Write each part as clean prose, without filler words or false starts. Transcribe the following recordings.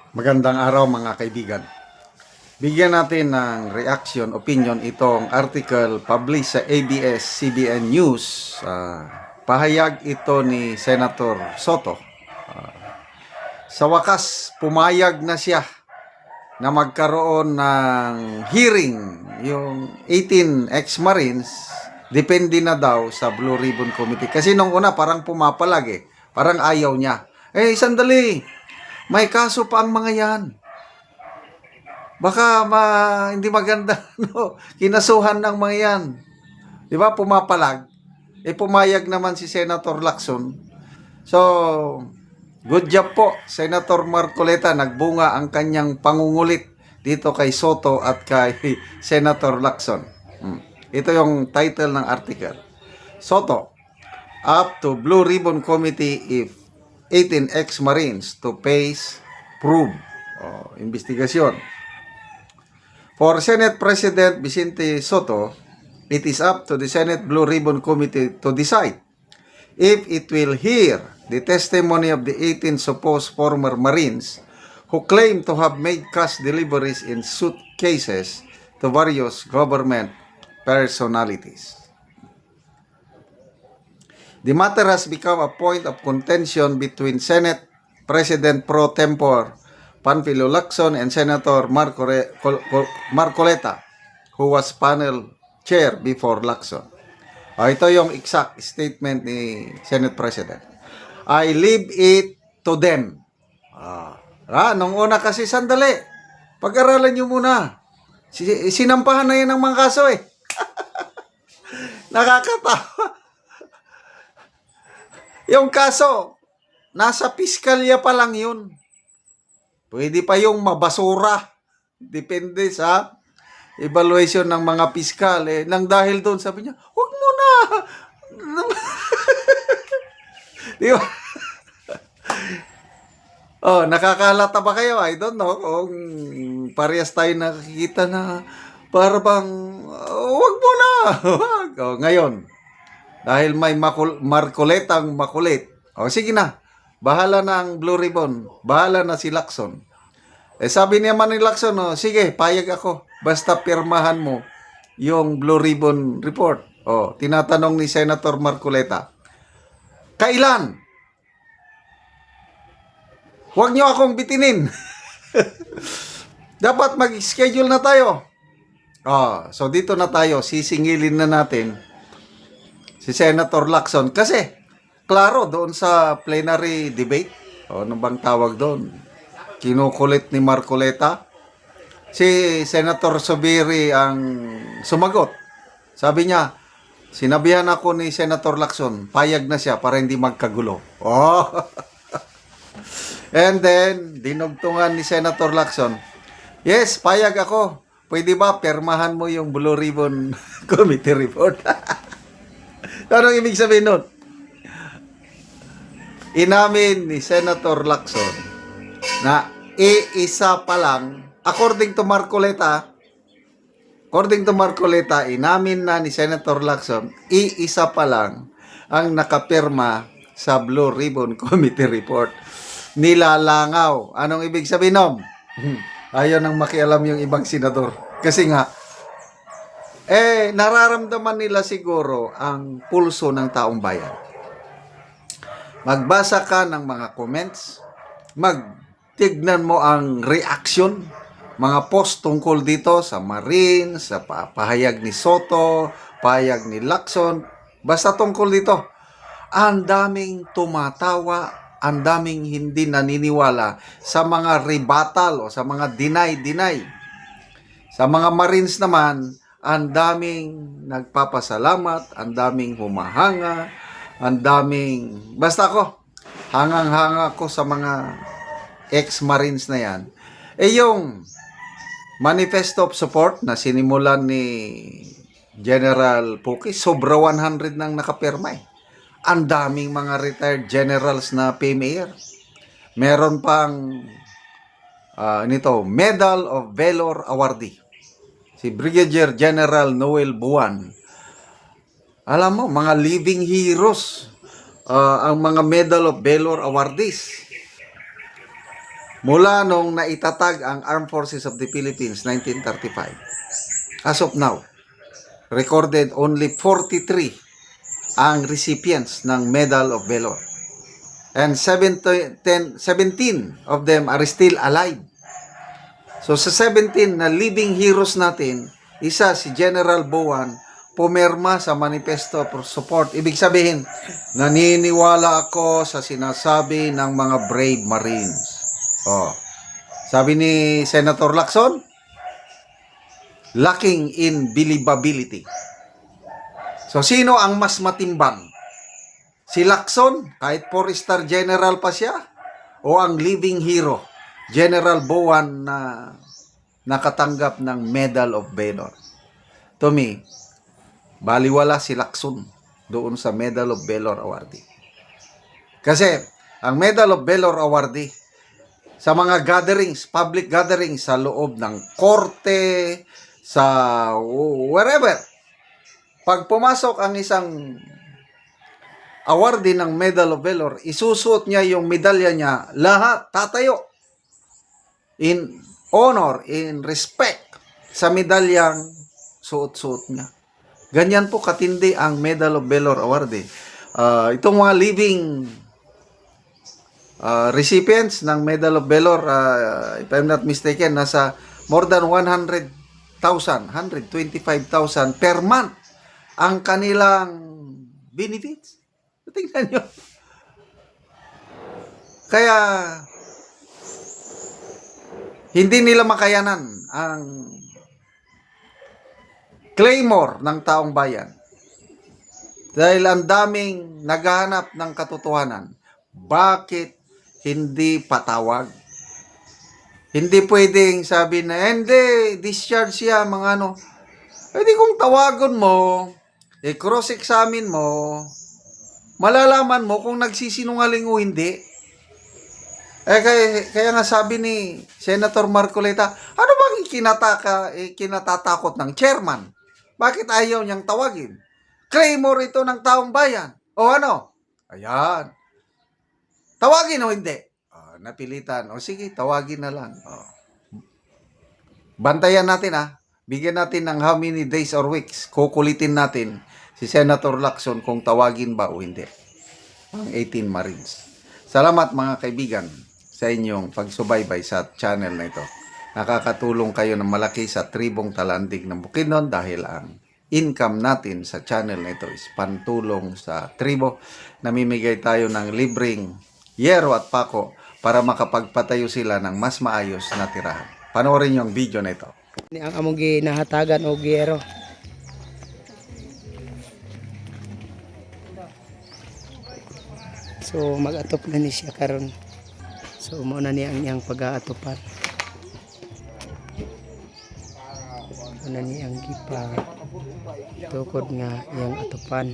Magandang araw mga kaibigan. Bigyan natin ng reaction, opinion itong article published sa ABS-CBN News. Pahayag ito ni Senator Soto. Sa wakas, pumayag na siya na magkaroon ng hearing yung 18 ex-Marines. Depende na daw sa Blue Ribbon Committee. Kasi nung una parang pumapalag Parang ayaw niya. Sandali. May kaso pa ang mga yan. Baka hindi maganda, no? Kinasuhan ng mga yan. Di ba? Pumapalag. Pumayag naman si Senator Lacson. So, good job po, Senator Marcoleta. Nagbunga ang kanyang pangungulit dito kay Soto at kay Senator Lacson. Ito yung title ng article. Soto, up to Blue Ribbon Committee if 18 ex-Marines to face probe. Investigasyon. For Senate President Vicente Soto, it is up to the Senate Blue Ribbon Committee to decide if it will hear the testimony of the 18 supposed former Marines who claim to have made cash deliveries in suitcases to various government personalities. The matter has become a point of contention between Senate President Pro Tempore Panfilo Lacson and Senator Marcoleta, who was panel chair before Lacson. Ito yung exact statement ni Senate President. I leave it to them. Nung una kasi, sandali. Pag-aralan nyo muna. Sinampahan na yan ng mga kaso Nakakatawa. Yung kaso, nasa piskalya pa lang yun. Pwede pa yung mabasura. Depende sa evaluation ng mga piskal. Nang dahil doon, sabi niya, huwag mo na. Di ba? Nakakalata ba kayo? I don't know. Kung parehas tayo nakikita na para bang, huwag mo na. Ngayon, dahil may Marcoletang makulit. Sige na. Bahala na ang Blue Ribbon. Bahala na si Lacson. Sabi niya man ni Lacson, sige, payag ako. Basta pirmahan mo yung Blue Ribbon report. Tinatanong ni Senator Marcoleta, kailan? Huwag niyo akong bitinin. Dapat mag-schedule na tayo. So dito na tayo. Sisingilin na natin si Senator Lacson. Kasi, klaro, doon sa plenary debate, ano bang tawag doon? Kinukulit ni Marcoleta. Si Senator Zubiri ang sumagot. Sabi niya, sinabihan ako ni Senator Lacson, payag na siya para hindi magkagulo. And then, dinugtungan ni Senator Lacson, yes, payag ako. Pwede ba, permahan mo yung Blue Ribbon Committee report? Anong ibig sabihin nun? Inamin ni Senator Lacson na iisa pa lang, according to Marcoleta, inamin na ni Senator Lacson, iisa pa lang ang nakapirma sa Blue Ribbon Committee report. Nilalangaw. Anong ibig sabihin nun? Ayaw nang makialam yung ibang senador. Kasi nga, nararamdaman nila siguro ang pulso ng taong bayan. Magbasa ka ng mga comments, magtignan mo ang reaction, mga post tungkol dito sa Marines, sa pahayag ni Soto, pahayag ni Lacson, basta tungkol dito. Ang daming tumatawa, ang daming hindi naniniwala sa mga rebuttal o sa mga deny. Sa mga Marines naman, ang daming nagpapasalamat, ang daming humahanga, ang daming, basta ako, hangang-hanga ko sa mga ex-Marines na yan. Yung manifesto of support na sinimulan ni General Puki, sobra 100 nang nakapirma Ang daming mga retired generals na PMAR. Meron pang Medal of Valor awardee. Si Brigadier General Noel Buwan. Alam mo, mga living heroes ang mga Medal of Valor awardees. mula nung naitatag ang Armed Forces of the Philippines 1935. As of now, recorded only 43 ang recipients ng Medal of Valor. And 17 of them are still alive. So sa 17 na living heroes natin, isa si General Bowen, pumirma sa Manifesto for Support. Ibig sabihin, naniniwala ako sa sinasabi ng mga brave Marines. Oh. Sabi ni Senator Lacson, lacking in believability. So sino ang mas matimbang? Si Lacson, kahit 4-star general pa siya, o ang living hero, General Bowen na nakatanggap ng Medal of Valor? To me, baliwala si Lacson doon sa Medal of Valor awardee. Kasi ang Medal of Valor awardee sa mga gatherings, public gatherings sa loob ng korte, sa wherever, pag pumasok ang isang awardee ng Medal of Valor, isusuot niya yung medalya niya, lahat tatayo in honor, in respect sa medalyang suot-suot niya. Ganyan po katindi ang Medal of Valor awardee. Itong mga living recipients ng Medal of Valor, if I'm not mistaken, nasa more than 100,000, 125,000 per month ang kanilang benefits. Tingnan nyo. Kaya, hindi nila makayanan ang claymore ng taong bayan. Dahil ang daming naghahanap ng katotohanan. Bakit hindi patawag? Hindi pwedeng sabi na, hindi, discharge siya, mga ano. Pwede kung tawagon mo, cross-examine mo, malalaman mo kung nagsisinungaling o hindi. Kaya nga sabi ni Senator Marcoleta, ano bang kinatatakot ng chairman? Bakit ayaw niyang tawagin? Claymore ito ng taong bayan. O ano? Ayan. Tawagin o hindi? Napilitan. O sige, tawagin na lang. Bantayan natin Bigyan natin ng how many days or weeks. Kukulitin natin si Senator Lacson kung tawagin ba o hindi ang 18 Marines. Salamat mga kaibigan sa inyong pagsubaybay sa channel na ito. Nakakatulong kayo ng malaki sa tribong Talandig ng Bukidnon dahil ang income natin sa channel na ito is pantulong sa tribo. Namimigay tayo ng libreng yero at pako para makapagpatayo sila ng mas maayos na tirahan. Panoorin niyo ang video na ito. Ang among ginahatagan og giyero. So mag-atop na ni siya karon. So mao na ni ang iyang pag-aatopan. Ano ni ang gipa tukod nga iyang atopan.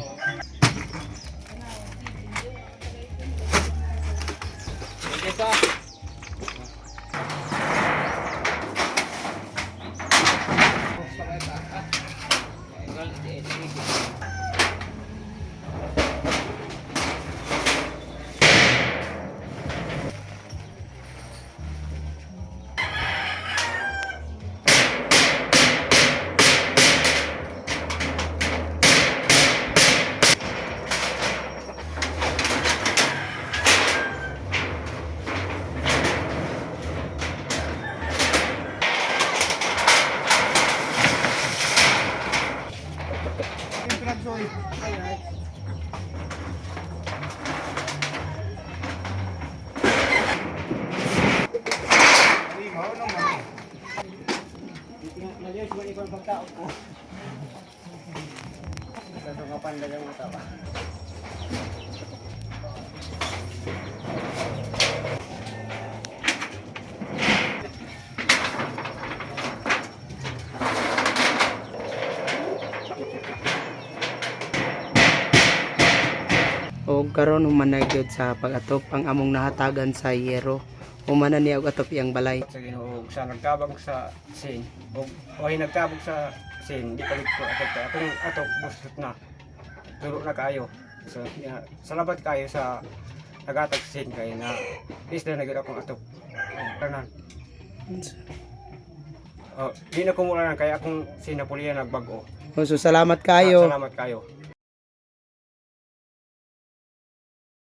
O karon humanagyod sa pag-atop ang among nahatagan sa yero. Humana niya og atop iyang balay. Sa Ginoo sa nagtabag sa sin og nagtabag sa sin di palit ko atong busot na duro na kayo so salamat kayo sa nagatag sin kay na is na nagid akong atop Tanan. Oh, di na ko mula kaya akong sinapulian nagbago. So salamat kayo. Salamat kayo.